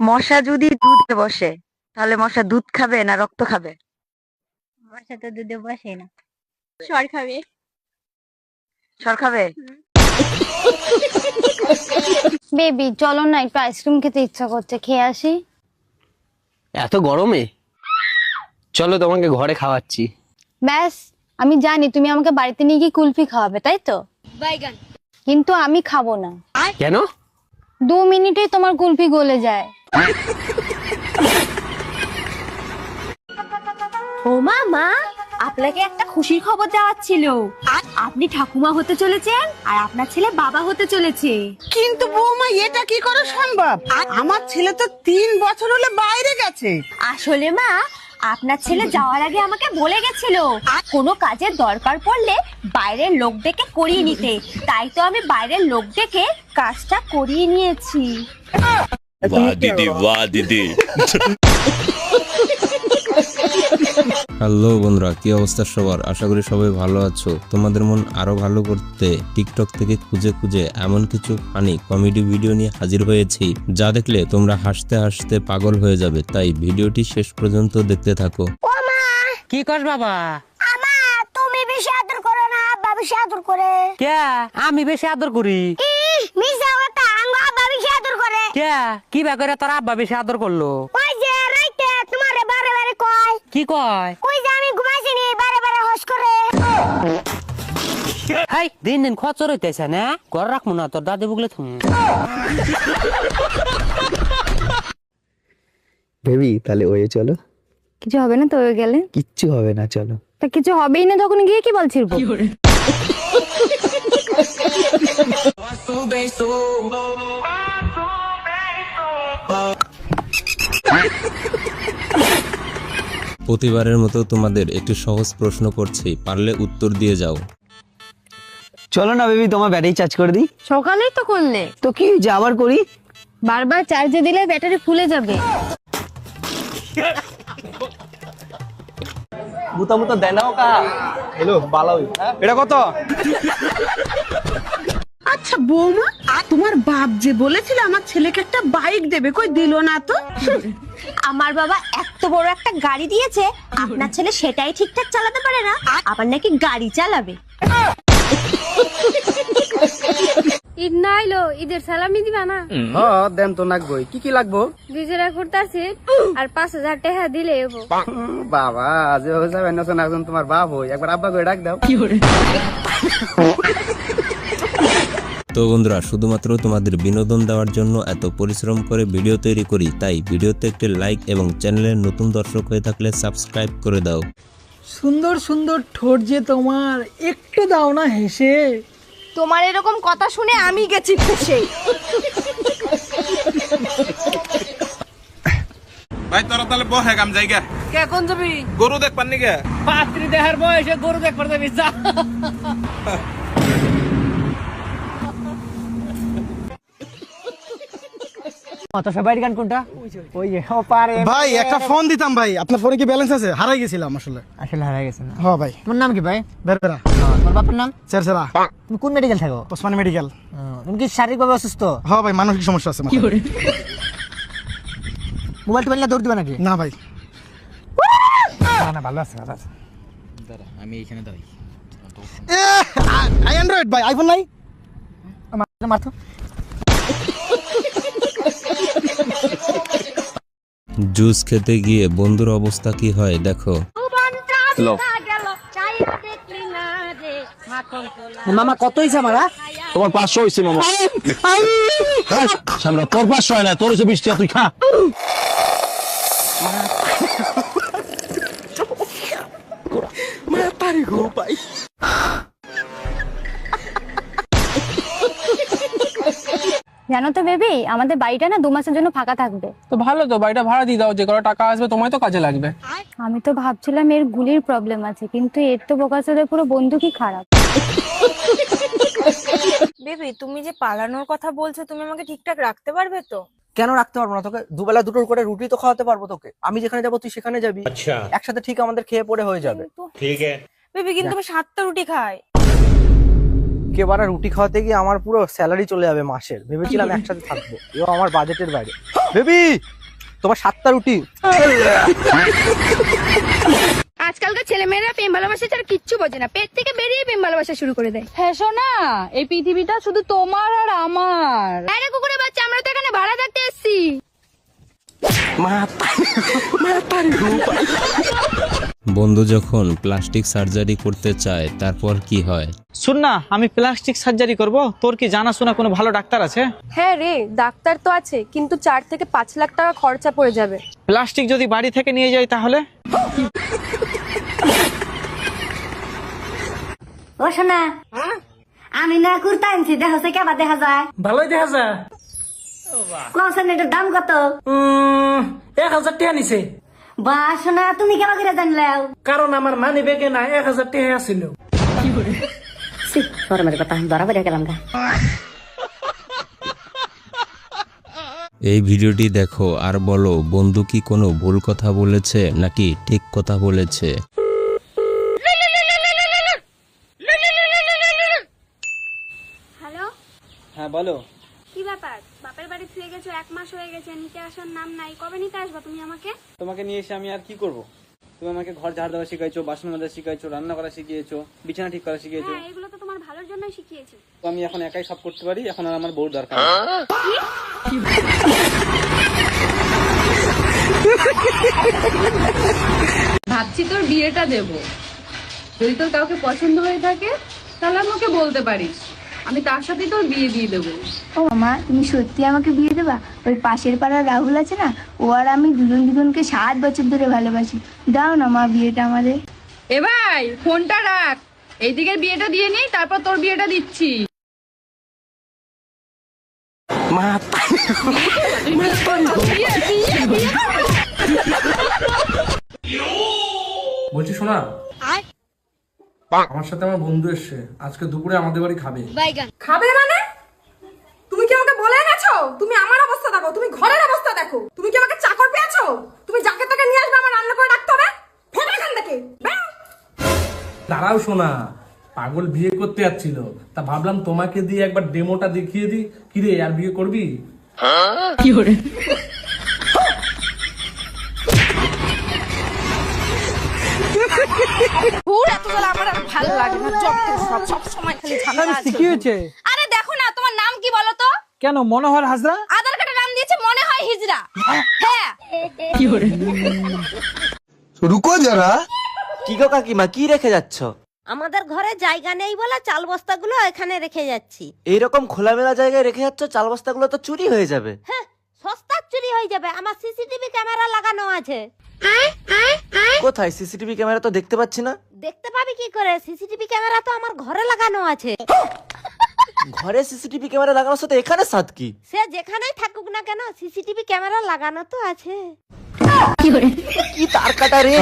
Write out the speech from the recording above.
মশা যদি দুধে বসে তাহলে মশা দুধ খাবে না রক্ত খাবে? মশা তো দুধে বসে না, সর খাবে। সর খাবে। বেবি চলো না, একটু আইসক্রিম খেতে ইচ্ছা করছে, খেয়ে আসি। এত গরমে? চলো তোমাকে ঘরে খাওয়াচ্ছি। ব্যাস, আমি জানি তুমি আমাকে বাড়িতে নিয়ে গিয়ে কুলফি খাওয়াবে, তাই তো? বাইগান। কিন্তু আমি খাবো না। কেন? 2 মিনিটেই তোমার কুলফি গলে যায়। ও মা, আপনাকে একটা খুশির খবর দেওয়ার ছিল। আপনি ঠাকুমা হতে চলেছেন আর আপনার ছেলে বাবা হতে চলেছে। কিন্তু বৌমা, এটা কি করে সম্ভব? আমার ছেলে তো 3 বছর হলে বাইরে গেছে। আসলে মা, আপনার ছেলে যাওয়ার আগে আমাকে বলে গেছিল কোনো কাজের দরকার পড়লে বাইরের লোক ডেকে করিয়ে নিতে। তাই তো আমি বাইরের লোক ডেকে কাজটা করিয়ে নিয়েছি। वाह दीदी वाह दीदी। হ্যালো বন্ধুরা, কি অবস্থা সবার? আশা করি সবাই ভালো আছো। তোমাদের মন আরো ভালো করতে টিকটক থেকে খুঁজে খুঁজে এমন কিছু ফানি কমেডি ভিডিও নিয়ে হাজির হয়েছি যা দেখলে তোমরা হাসতে হাসতে পাগল হয়ে যাবে। তাই ভিডিওটি শেষ পর্যন্ত দেখতে থাকো। কি কর বাবা? তুমি বেশি আদর করো না, আব্বা বেশি আদর করে। কে? আমি বেশি আদর করি? মিশা কথা, আব্বা বেশি আদর করে। কে? কি বা করে তোর আব্বা বেশি আদর করলো? ওই যে রাইতে তোমারে বারে বারে কয়। কি কয়? ওই যে আমি ঘুমাইছিনি বারে বারে হস করে। হাই, দিন দিন খরচ হইতেছে না, ঘর রাখবো না তোর দাদি বুগলে তুমি। বেবি তাহলে ওয়ে চলো। কিছু হবে না তো হয়ে গেলে? কিচ্ছু হবে না, চলো। তা কিছু হবেই না তখন গিয়ে কি বলছিস? প্রতিবারের মতো তোমাদের একটি সহজ প্রশ্ন করছি, পারলে উত্তর দিয়ে যাও। চলো না বেবি, তোমার ব্যাটারি চার্জ করে দিই। সকালেই তো করলে। তো কি হয়েছে, আবার করি? বারবার চার্জে দিলে ব্যাটারি ফুলে যাবে। মুতা মুতা দেয় নাও কা। হ্যালো বালাউই, এটা কত? আচ্ছা বৌমা, তোমার বাপ যে বলেছিল আমার ছেলেকে একটা বাইক দেবে, কই দিল না তো? আমার বাবা এত বড় একটা গাড়ি দিয়েছে, আপনার ছেলে সেটাই ঠিকঠাক চালাতে পারে না, আবার নাকি গাড়ি চালাবে। ঈদ না আইলো, ঈদের সালামি দিবা না? হ্যাঁ দেন তো, লাগবই। কি কি লাগবো? ডিজেরা করতেছে আর 5000 টাকা দিলে এবো। বাবা যে হয়ে যাবে না, এখন তোমার বাপ হই, একবার আব্বা করে ডাক দাও। তো বন্ধুরা, শুধুমাত্র তোমাদের বিনোদন দেওয়ার জন্য এত পরিশ্রম করে ভিডিও তৈরি করি, তাই ভিডিওতে একটি লাইক এবং চ্যানেলের নতুন দর্শক হয়ে থাকলে সাবস্ক্রাইব করে দাও। সুন্দর সুন্দর ঠোঁট যে তোমার, একটু দাও না হেসে। তোমার এরকম কথা শুনে আমি গেছি ফেসে। ভাই তোরা তাহলে বহে কাম জায়গা কে কোন যাবি? গরু দেখ পাননি কে? পাত্রী দেহার বয়সে গরু দেখবার যাবি যা। ভাই একটা ফোন দিতাম ভাই, আপনার ফোনে কি ব্যালেন্স আছে? হারাই গেছিলাম আসলে। হারাই গেছে না? হ্যাঁ ভাই। তোমার নাম কি ভাই? বেরবেরা। তোমার বাবার নাম? চেরচেরা। তুমি কোন মেডিকেল থাকো? ওসমানী মেডিকেল। তুমি কি শারীরিকভাবে অসুস্থ? হ্যাঁ ভাই, মানসিক সমস্যা আছে। মোবাইল টোবাইল না দৌড় দিবা নাকি? না ভাই। না ভালো আছে, ভালো আছে। আমি এখানে দাঁড়াই। অ্যান্ড্রয়েড ভাই, আইফোন নাই? মারতো। জুস খেতে গিয়ে বন্ধুর অবস্থা কি হয় দেখো। মামা কত হয়েছে মারা? তোমার 500 হইছে মামা। সামনে তোর 500 হয় না, তোর হইছে 20 টাকা, তুই খা। জানো তো বেবি, আমাদের বাড়িটা না 2 মাসের জন্য ফাঁকা থাকবে। তো ভালো তো, বাড়িটা ভাড়া দিয়ে দাও, যে করে টাকা আসবে তোমায় তো কাজে লাগবে। আমি তো ভাবছিলাম এর গুলির প্রবলেম আছে, কিন্তু এর তো বোকাচোদের পুরো বন্দুকই খারাপ। বেবি তুমি যে পালানোর কথা বলছো, তুমি আমাকে ঠিকঠাক রাখতে পারবে তো? কেন রাখতে পারবো না? তোকে দুবেলা দুটোর করে রুটি তো খাওয়াতে পারবো তোকে। আমি যেখানে যাবো তুই সেখানে যাবি। আচ্ছা, একসাথে ঠিক আমাদের খেয়ে পড়ে হয়ে যাবে। বেবি কিন্তু আমি 7টা রুটি খাই। লোককে বারা রুটি খাওয়াতে গিয়ে আমার পুরো স্যালারি চলে যাবে মাসের। ভেবেছিলাম একসাথে থাকবো, এও আমার বাজেটের বাইরে। বেবি তোমার 7টা রুটি। আজকালকার ছেলেমেয়েরা প্রেম ভালোবাসা ছাড়া কিচ্ছু বোঝে না, পেট থেকে বেরিয়ে প্রেম ভালোবাসা শুরু করে দেয়। হ্যাঁ শোনা, এই পৃথিবীটা শুধু তোমার আর আমার। আরে কুকুরের বাচ্চা, আমরা তো এখানে ভাড়া থাকতে এসেছি। বন্ধু যখন প্লাস্টিক সার্জারি করতে চায় তারপর কি হয়? শুন না, আমি প্লাস্টিক সার্জারি করব, তোর কি জানাশোনা কোনো ভালো ডাক্তার আছে? হ্যাঁ রে, ডাক্তার তো আছে, কিন্তু 4 থেকে 5 লাখ টাকা খরচা পড়ে যাবে। প্লাস্টিক যদি বাড়ি থেকে নিয়ে যাই তাহলে? ও শোনা, আমি না কুর্তা আনছি, দেখো সে কেবা দেখা যায়। ভালোই দেখা যায়। কোন এটার দাম কত? 1000 টাকা নিছে। বা শোনা, তুমি কেবা করে জানলাও? কারণ আমার মানি ব্যাগে না 1000 টাকা ছিল। শরমের কথা, ধরা পড়ে গেলাম গা। এই ভিডিওটি দেখো আর বলো বন্ধু কি কোনো ভুল কথা বলেছে নাকি ঠিক কথা বলেছে। হ্যালো, হ্যাঁ বলো। কি ব্যাপার? বাপের বাড়ি ফিরে গেছো, 1 মাস হয়ে গেছে, নিতে আসার নাম নাই। কবে নিতে আসবা তুমি আমাকে? তোমাকে নিয়ে এসে আমি আর কি করব? তুমি আমাকে ঘর ঝাড় দেওয়া শিখাইছো, বাসন মাজা শিখাইছো, রান্না করা শিখিয়েছো, বিছানা ঠিক করা শিখিয়েছো। হ্যাঁ, এগুলো তো তোমার ভালোর জন্যই শিখিয়েছি। তো আমি এখন একাই সব করতে পারি, এখন আর আমার বউ দরকার। ভাবছি তোর বিয়েটা দেব, যদি তোর কাউকে পছন্দ হয়ে থাকে তাহলে আমাকে বলতে পারিস, আমি তার সাথে তোর বিয়ে দিয়ে দেবো। ও মামা, তুমি সত্যি আমাকে বিয়ে দেবা? ওই পাশের পাড়ার রাহুল আছে না, ও আর আমি দুজনকে 7 বছর ধরে ভালোবাসি। দাও না মা বিয়েটা আমাদের। এ ভাই, ফোনটা রাখ, এইদিকে বিয়েটা দিয়ে নি, তারপর তোর বিয়েটা দিচ্ছি। বলছি শোনা, আমার সাথে আমার বন্ধু এসছে, আজকে দুপুরে আমাদের বাড়ি খাবে। খাবে মানে? তুমি কি আমাকে বলে গেছো? তুমি আমার অবস্থা দেখো, তুমি ঘরের অবস্থা দেখো। তুমি কি আমাকে চাকর পেয়েছো? তুমি যাকে তাকে নিয়ে আসবে, আমার রান্না করে রাখতে হবে। ফেলে এখান থেকে। দাঁড়াও শোনা, পাগল বিয়ে করতে যাচ্ছিল, তা ভাবলাম তোমাকে দিয়ে একবার ডেমোটা দেখিয়ে দিই। কিরে, আর বিয়ে করবি? কি করে? ভালো লাগে না, সব সময় খালি ঝামেলা আছে। কি হয়েছে? আরে দেখো না, তোমার নাম কি বলো তো? কেন মনোহর হাজরা? আধার কার্ডে নাম দিয়েছে মনে হয় হিজরা। হ্যাঁ। কি করে? রুকো যারা। কি গো কাকিমা, কি রেখে যাচ্ছ? আমাদের ঘরে জায়গা নেই বলে চাল বস্তাগুলো এখানে রেখে যাচ্ছি। এইরকম খোলামেলা জায়গায় রেখে যাচ্ছ, চাল বস্তাগুলো তো চুরি হয়ে যাবে। হ্যাঁ, সস্তার চুরি হয়ে যাবে, আমার সিসিটিভি ক্যামেরা লাগানো আছে। কোথায় সিসিটিভি ক্যামেরা? তো দেখতে পাচ্ছি না। দেখতে পাবি কি করে? সিসিটিভি ক্যামেরা তো আমার ঘরে লাগানো আছে। ঘরে সিসিটিভি ক্যামেরা লাগানোর সাথে এখানে সাথ কি? সে যেখানেই থাকুক না কেন, সিসিটিভি ক্যামেরা লাগানো তো আছে। কি তার কাটা রে।